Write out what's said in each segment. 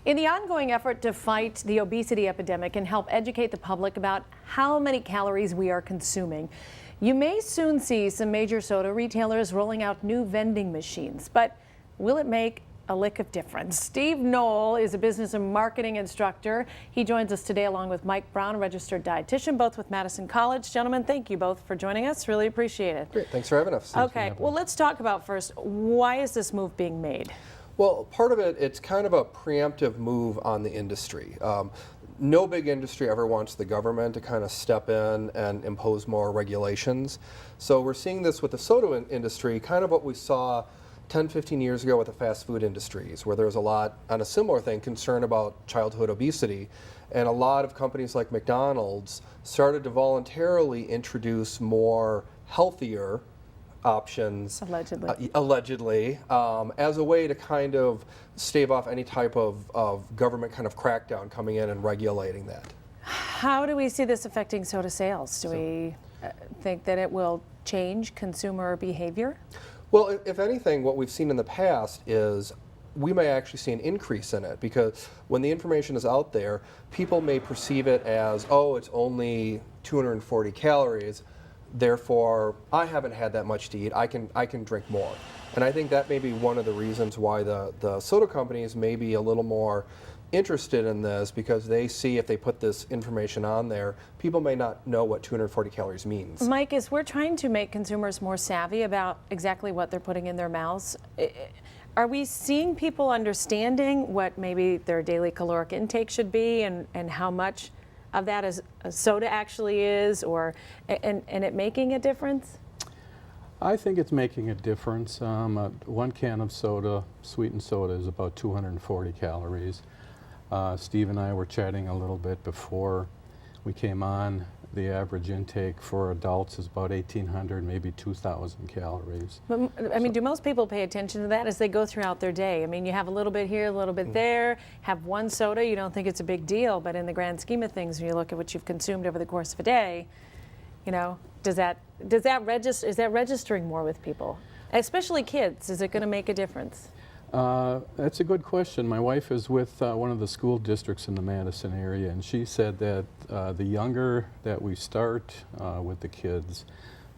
In the ongoing effort to fight the obesity epidemic and help educate the public about how many calories we are consuming, you may soon see some major soda retailers rolling out new vending machines. But will it make a lick of difference? Steve Knoll is a business and marketing instructor. He joins us today along with Mike Brown, a registered dietitian, both with Madison College. Gentlemen, thank you both for joining us. Really appreciate it. Great, thanks for having us. Okay, well, let's talk about first, why is this move being made? Well, part of it, it's kind of a preemptive move on the industry. No big industry ever wants the government to kind of step in and impose more regulations. So we're seeing this with the soda industry, kind of what we saw 10, 15 years ago with the fast food industries, where there was a lot, on a similar thing, concern about childhood obesity. And a lot of companies like McDonald's started to voluntarily introduce more healthier options, allegedly, as a way to kind of stave off any type of government kind of crackdown coming in and regulating that. How do we see this affecting soda sales? Do we think that it will change consumer behavior? Well, if anything, what we've seen in the past is we may actually see an increase in it, because when the information is out there, people may perceive it as, oh, it's only 240 calories, therefore I haven't had that much to eat, I can drink more. And I think that may be one of the reasons why the soda companies may be a little more interested in this, because they see if they put this information on there, people may not know what 240 calories means. Mike, as we're trying to make consumers more savvy about exactly what they're putting in their mouths, are we seeing people understanding what maybe their daily caloric intake should be and how much of that is soda actually is, or and it making a difference? I think it's making a difference. 1 can of soda, sweetened soda, is about 240 calories. Steve and I were chatting a little bit before we came on. The average intake for adults is about 1,800, maybe 2,000 calories. But, I mean, do most people pay attention to that as they go throughout their day? I mean, you have a little bit here, a little bit there, have one soda, you don't think it's a big deal, but in the grand scheme of things, when you look at what you've consumed over the course of a day, you know, is that registering more with people? Especially kids, is it going to make a difference? That's a good question. My wife is with one of the school districts in the Madison area, and she said that the younger that we start with the kids,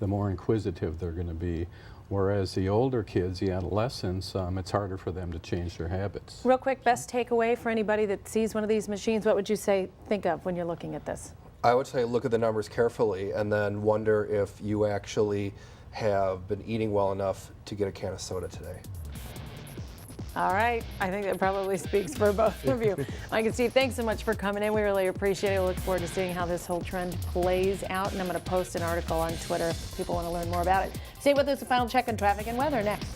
the more inquisitive they're going to be. Whereas the older kids, the adolescents, it's harder for them to change their habits. Real quick, best takeaway for anybody that sees one of these machines, what would you say, think of when you're looking at this? I would say look at the numbers carefully and then wonder if you actually have been eating well enough to get a can of soda today. All right, I think that probably speaks for both of you. Mike and Steve, thanks so much for coming in. We really appreciate it. We look forward to seeing how this whole trend plays out, and I'm going to post an article on Twitter if people want to learn more about it. Stay with us, a final check on traffic and weather next.